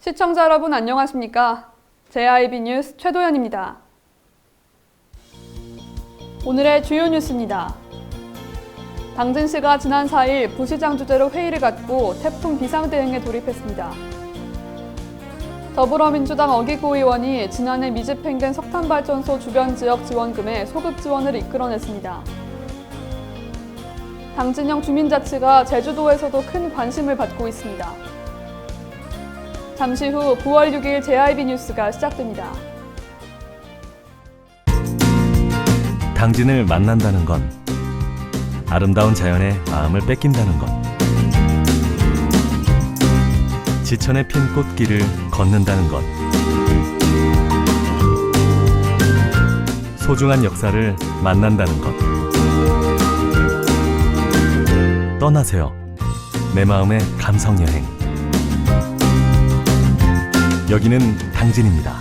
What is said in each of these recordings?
시청자 여러분 안녕하십니까? JIB 뉴스 최도연입니다. 오늘의 주요 뉴스입니다. 당진시가 지난 4일 부시장 주재로 회의를 갖고 태풍 비상대응에 돌입했습니다. 더불어민주당 어기구 의원이 지난해 미집행된 석탄발전소 주변 지역 지원금에 소급 지원을 이끌어냈습니다. 당진형 주민자치가 제주도에서도 큰 관심을 받고 있습니다. 잠시 후 9월 6일 JIB 뉴스가 시작됩니다. 당진을 만난다는 건 아름다운 자연에 마음을 뺏긴다는 것, 지천에 핀 꽃길을 걷는다는 것, 소중한 역사를 만난다는 것. 떠나세요. 내 마음의 감성여행. 여기는 당진입니다.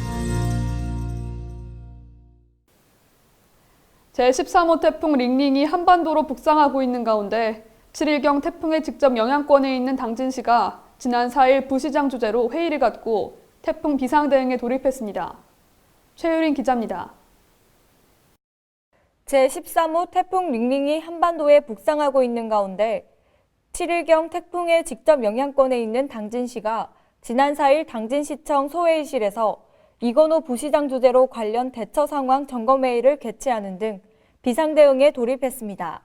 제13호 태풍 링링이 한반도로 북상하고 있는 가운데 7일경 태풍의 직접 영향권에 있는 당진시가 지난 4일 부시장 주재로 회의를 갖고 태풍 비상대응에 돌입했습니다. 최유린 기자입니다. 제13호 태풍 링링이 한반도에 북상하고 있는 가운데 7일경 태풍의 직접 영향권에 있는 당진시가 지난 4일 당진시청 소회의실에서 이건호 부시장 주재로 관련 대처 상황 점검회의를 개최하는 등 비상대응에 돌입했습니다.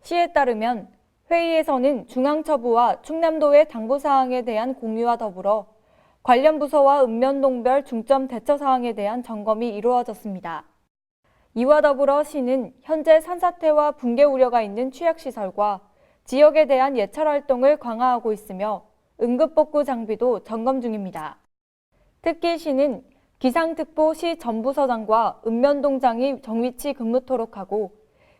시에 따르면 회의에서는 중앙처부와 충남도의 당부사항에 대한 공유와 더불어 관련 부서와 읍면동별 중점 대처 사항에 대한 점검이 이루어졌습니다. 이와 더불어 시는 현재 산사태와 붕괴 우려가 있는 취약시설과 지역에 대한 예찰 활동을 강화하고 있으며 응급복구 장비도 점검 중입니다. 특히 시는 기상특보 시 전부서장과 읍면동장이 정위치 근무토록 하고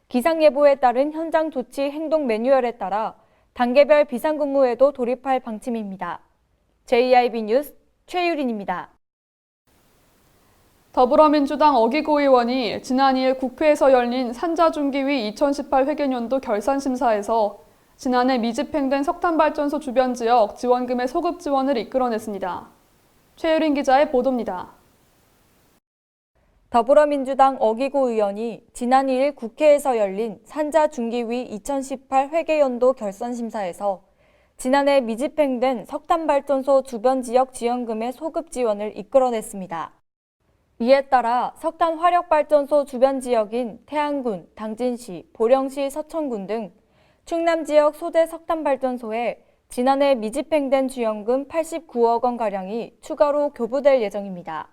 기상예보에 따른 현장 조치 행동 매뉴얼에 따라 단계별 비상근무에도 돌입할 방침입니다. JIB 뉴스 최유린입니다. 더불어민주당 어기구 의원이 지난 2일 국회에서 열린 산자중기위 2018 회계연도 결산심사에서 지난해 미집행된 석탄발전소 주변 지역 지원금의 소급 지원을 이끌어냈습니다. 최유린 기자의 보도입니다. 더불어민주당 어기구 의원이 지난 2일 국회에서 열린 산자중기위 2018 회계연도 결산심사에서 지난해 미집행된 석탄발전소 주변 지역 지원금의 소급 지원을 이끌어냈습니다. 이에 따라 석탄화력발전소 주변 지역인 태안군, 당진시, 보령시, 서천군 등 충남 지역 소재 석탄발전소에 지난해 미집행된 지원금 89억 원가량이 추가로 교부될 예정입니다.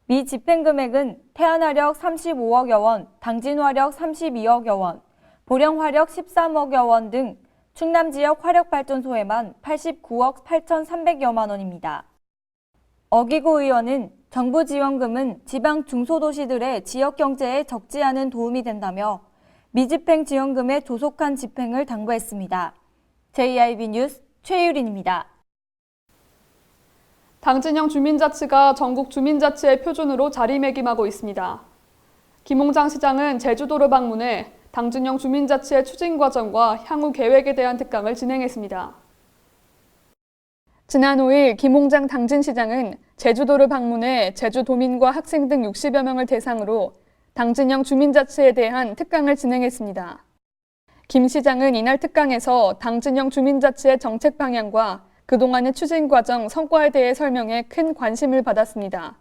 미집행 금액은 태안화력 35억여 원, 당진화력 32억여 원, 보령화력 13억여 원 등 충남 지역 화력발전소에만 89억 8,300여만 원입니다. 어기구 의원은 정부 지원금은 지방 중소도시들의 지역 경제에 적지 않은 도움이 된다며 미집행 지원금의 조속한 집행을 당부했습니다. JIB 뉴스 최유린입니다. 당진형 주민자치가 전국 주민자치의 표준으로 자리매김하고 있습니다. 김홍장 시장은 제주도를 방문해 당진형 주민자치의 추진 과정과 향후 계획에 대한 특강을 진행했습니다. 지난 5일 김홍장 당진시장은 제주도를 방문해 제주도민과 학생 등 60여 명을 대상으로 당진형 주민자치에 대한 특강을 진행했습니다. 김 시장은 이날 특강에서 당진형 주민자치의 정책 방향과 그동안의 추진 과정, 성과에 대해 설명해 큰 관심을 받았습니다.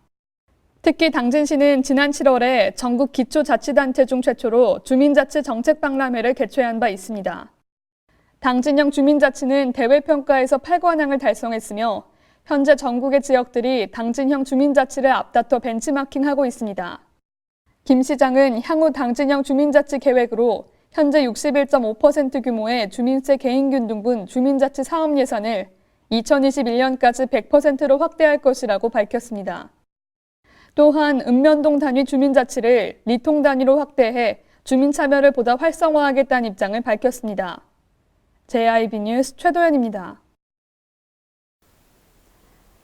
특히 당진시는 지난 7월에 전국 기초자치단체 중 최초로 주민자치 정책박람회를 개최한 바 있습니다. 당진형 주민자치는 대외평가에서 8관왕을 달성했으며 현재 전국의 지역들이 당진형 주민자치를 앞다퉈 벤치마킹하고 있습니다. 김 시장은 향후 당진형 주민자치 계획으로 현재 61.5% 규모의 주민세 개인균등분 주민자치 사업 예산을 2021년까지 100%로 확대할 것이라고 밝혔습니다. 또한 읍면동 단위 주민자치를 리통 단위로 확대해 주민 참여를 보다 활성화하겠다는 입장을 밝혔습니다. JIB 뉴스 최도연입니다.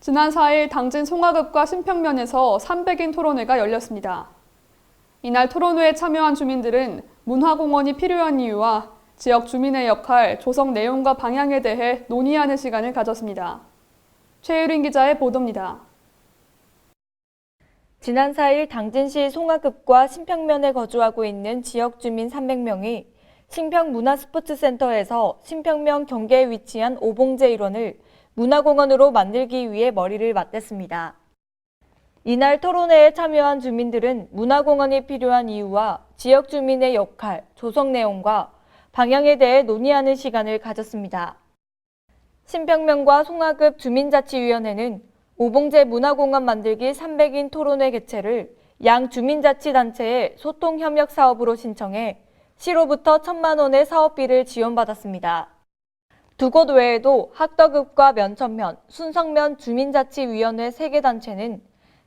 지난 4일 당진 송화읍과 신평면에서 300인 토론회가 열렸습니다. 이날 토론회에 참여한 주민들은 문화공원이 필요한 이유와 지역 주민의 역할, 조성 내용과 방향에 대해 논의하는 시간을 가졌습니다. 최유린 기자의 보도입니다. 지난 4일 당진시 송화급과 신평면에 거주하고 있는 지역 주민 300명이 신평문화스포츠센터에서 신평면 경계에 위치한 오봉제 일원을 문화공원으로 만들기 위해 머리를 맞댔습니다. 이날 토론회에 참여한 주민들은 문화공원이 필요한 이유와 지역 주민의 역할, 조성 내용과 방향에 대해 논의하는 시간을 가졌습니다. 신평면과 송화급 주민자치위원회는 오봉제 문화공원 만들기 300인 토론회 개최를 양 주민자치단체의 소통협력 사업으로 신청해 시로부터 1,000만 원의 사업비를 지원받았습니다. 두 곳 외에도 학덕읍과 면천면, 순성면 주민자치위원회 3개 단체는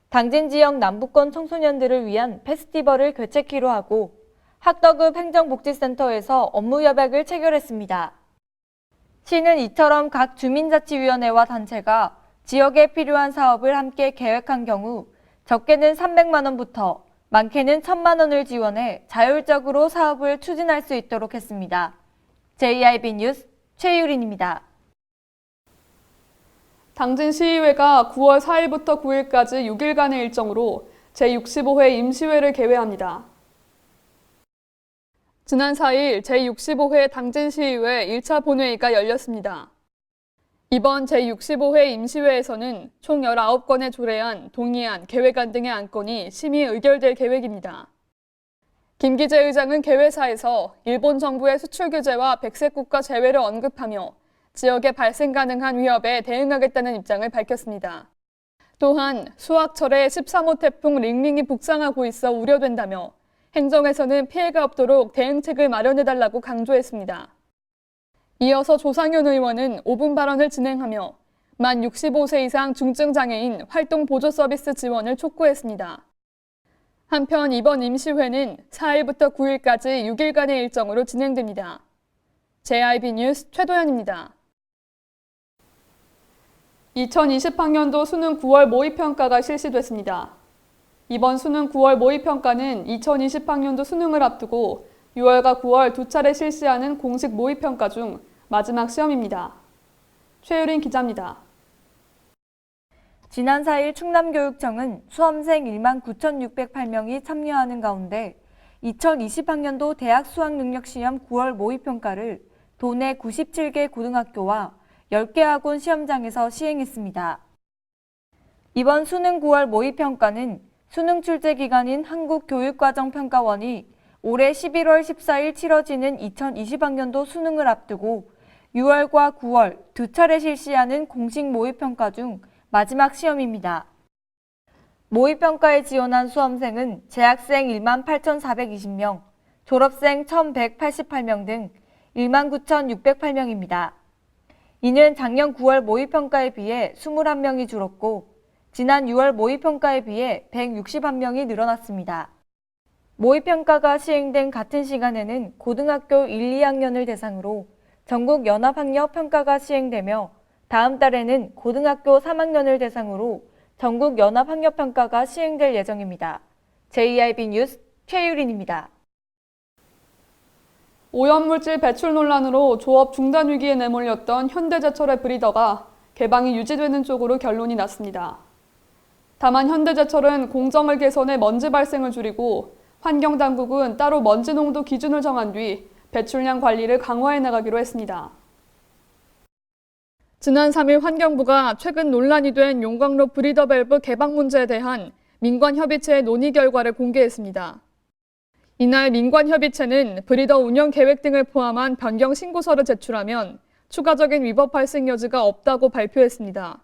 당진 지역 남부권 청소년들을 위한 페스티벌을 개최키로 하고 학덕읍 행정복지센터에서 업무 협약을 체결했습니다. 시는 이처럼 각 주민자치위원회와 단체가 지역에 필요한 사업을 함께 계획한 경우 적게는 300만 원부터 많게는 1,000만 원을 지원해 자율적으로 사업을 추진할 수 있도록 했습니다. JIB 뉴스 최유린입니다. 당진시의회가 9월 4일부터 9일까지 6일간의 일정으로 제65회 임시회를 개회합니다. 지난 4일 제65회 당진시의회 1차 본회의가 열렸습니다. 이번 제65회 임시회에서는 총 19건의 조례안, 동의안, 계획안 등의 안건이 심의 의결될 계획입니다. 김기재 의장은 개회사에서 일본 정부의 수출 규제와 백색 국가 제외를 언급하며 지역에 발생 가능한 위협에 대응하겠다는 입장을 밝혔습니다. 또한 수학철에 13호 태풍 링링이 북상하고 있어 우려된다며 행정에서는 피해가 없도록 대응책을 마련해달라고 강조했습니다. 이어서 조상현 의원은 5분 발언을 진행하며 만 65세 이상 중증장애인 활동 보조 서비스 지원을 촉구했습니다. 한편 이번 임시회는 4일부터 9일까지 6일간의 일정으로 진행됩니다. JIB 뉴스 최도연입니다. 2020학년도 수능 9월 모의평가가 실시됐습니다. 이번 수능 9월 모의평가는 2020학년도 수능을 앞두고 6월과 9월 두 차례 실시하는 공식 모의평가 중 마지막 시험입니다. 최유린 기자입니다. 지난 4일 충남교육청은 수험생 1만 9,608명이 참여하는 가운데 2020학년도 대학 수학능력시험 9월 모의평가를 도내 97개 고등학교와 10개 학원 시험장에서 시행했습니다. 이번 수능 9월 모의평가는 수능 출제 기관인 한국교육과정평가원이 올해 11월 14일 치러지는 2020학년도 수능을 앞두고 6월과 9월 두 차례 실시하는 공식 모의평가 중 마지막 시험입니다. 모의평가에 지원한 수험생은 재학생 1만 8,420명, 졸업생 1,188명 등 1만 9,608명입니다. 이는 작년 9월 모의평가에 비해 21명이 줄었고 지난 6월 모의평가에 비해 161명이 늘어났습니다. 모의평가가 시행된 같은 시간에는 고등학교 1, 2학년을 대상으로 전국 연합학력평가가 시행되며 다음 달에는 고등학교 3학년을 대상으로 전국 연합학력평가가 시행될 예정입니다. JIB 뉴스 최유린입니다. 오염물질 배출 논란으로 조업 중단 위기에 내몰렸던 현대제철의 브리더가 개방이 유지되는 쪽으로 결론이 났습니다. 다만 현대제철은 공정을 개선해 먼지 발생을 줄이고 환경당국은 따로 먼지 농도 기준을 정한 뒤 배출량 관리를 강화해 나가기로 했습니다. 지난 3일 환경부가 최근 논란이 된 용광로 브리더 밸브 개방 문제에 대한 민관협의체의 논의 결과를 공개했습니다. 이날 민관협의체는 브리더 운영 계획 등을 포함한 변경 신고서를 제출하면 추가적인 위법 발생 여지가 없다고 발표했습니다.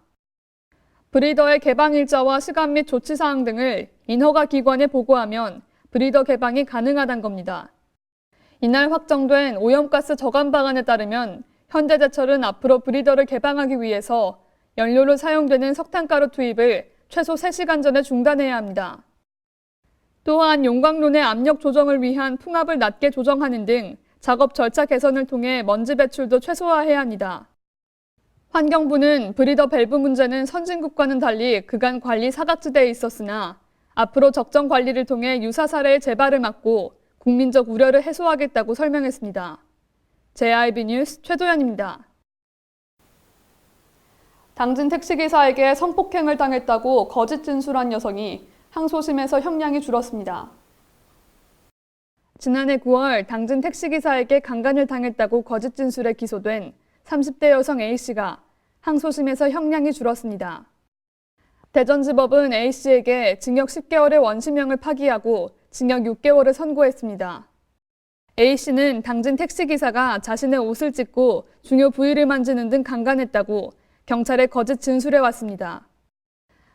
브리더의 개방 일자와 시간 및 조치 사항 등을 인허가 기관에 보고하면 브리더 개방이 가능하다는 겁니다. 이날 확정된 오염가스 저감 방안에 따르면 현대제철은 앞으로 브리더를 개방하기 위해서 연료로 사용되는 석탄가루 투입을 최소 3시간 전에 중단해야 합니다. 또한 용광로 내 압력 조정을 위한 풍압을 낮게 조정하는 등 작업 절차 개선을 통해 먼지 배출도 최소화해야 합니다. 환경부는 브리더 밸브 문제는 선진국과는 달리 그간 관리 사각지대에 있었으나 앞으로 적정 관리를 통해 유사 사례의 재발을 막고 국민적 우려를 해소하겠다고 설명했습니다. JIB 뉴스 최도연입니다. 당진 택시기사에게 성폭행을 당했다고 거짓 진술한 여성이 항소심에서 형량이 줄었습니다. 지난해 9월 당진 택시기사에게 강간을 당했다고 거짓 진술에 기소된 30대 여성 A씨가 항소심에서 형량이 줄었습니다. 대전지법은 A씨에게 징역 10개월의 원심형을 파기하고 징역 6개월을 선고했습니다. A씨는 당진 택시기사가 자신의 옷을 찢고 중요 부위를 만지는 등 강간했다고 경찰에 거짓 진술해왔습니다.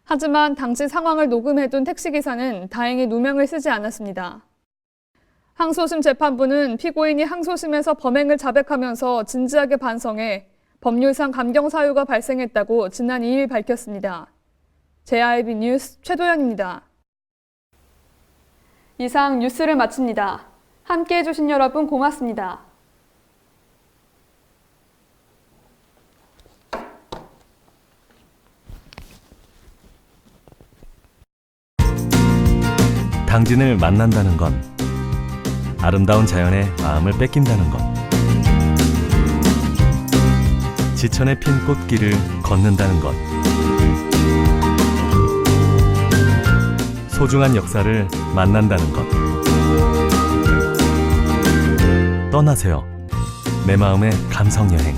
하지만 당시 상황을 녹음해둔 택시기사는 다행히 누명을 쓰지 않았습니다. 항소심 재판부는 피고인이 항소심에서 범행을 자백하면서 진지하게 반성해 법률상 감경 사유가 발생했다고 지난 2일 밝혔습니다. JIB 뉴스 최도연입니다. 이상 뉴스를 마칩니다. 함께해 주신 여러분 고맙습니다. 당진을 만난다는 건 아름다운 자연에 마음을 뺏긴다는 것. 지천에 핀 꽃길을 걷는다는 것. 소중한 역사를 만난다는 것. 떠나세요. 내 마음의 감성 여행.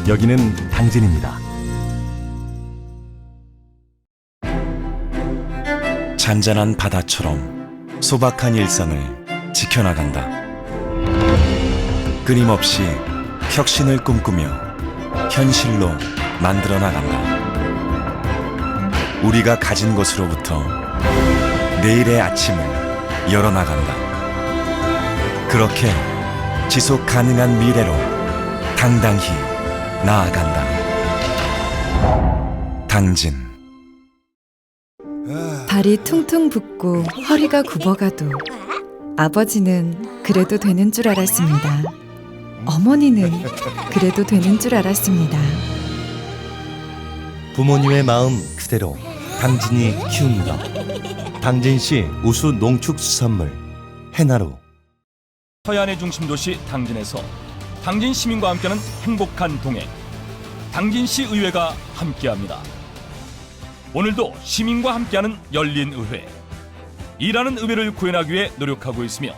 여기는 당진입니다. 잔잔한 바다처럼 소박한 일상을 지켜나간다. 끊임없이 혁신을 꿈꾸며 현실로 만들어 나간다. 우리가 가진 것으로부터 내일의 아침을 열어나간다. 그렇게 지속 가능한 미래로 당당히 나아간다. 당진. 발이 퉁퉁 붓고 허리가 굽어가도 아버지는 그래도 되는 줄 알았습니다. 어머니는 그래도 되는 줄 알았습니다. 부모님의 마음 그대로 당진이 키웁니다. 당진시 우수 농축수산물 해나루. 서해안의 중심 도시 당진에서 당진 시민과 함께하는 행복한 동행, 당진시 의회가 함께합니다. 오늘도 시민과 함께하는 열린 의회, 일하는 의회를 구현하기 위해 노력하고 있으며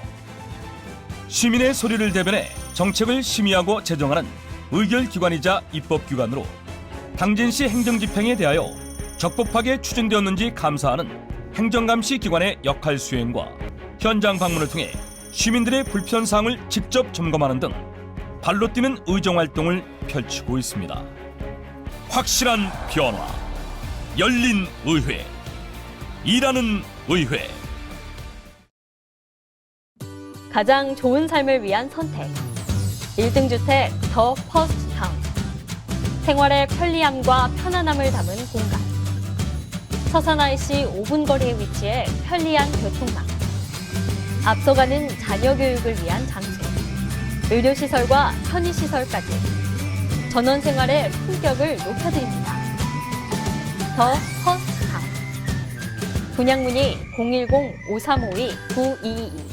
시민의 소리를 대변해 정책을 심의하고 제정하는 의결기관이자 입법기관으로 당진시 행정집행에 대하여 적법하게 추진되었는지 감사하는 행정감시 기관의 역할 수행과 현장 방문을 통해 시민들의 불편사항을 직접 점검하는 등 발로 뛰는 의정활동을 펼치고 있습니다. 확실한 변화, 열린 의회, 일하는 의회. 가장 좋은 삶을 위한 선택. 1등 주택 더 퍼스트 타운. 생활의 편리함과 편안함을 담은 공간. 서산 IC 5분 거리에 위치해 편리한 교통망. 앞서가는 자녀 교육을 위한 장소. 의료시설과 편의시설까지. 전원 생활의 품격을 높여드립니다. 더 퍼스트 타운. 분양 문의 010-5352-9222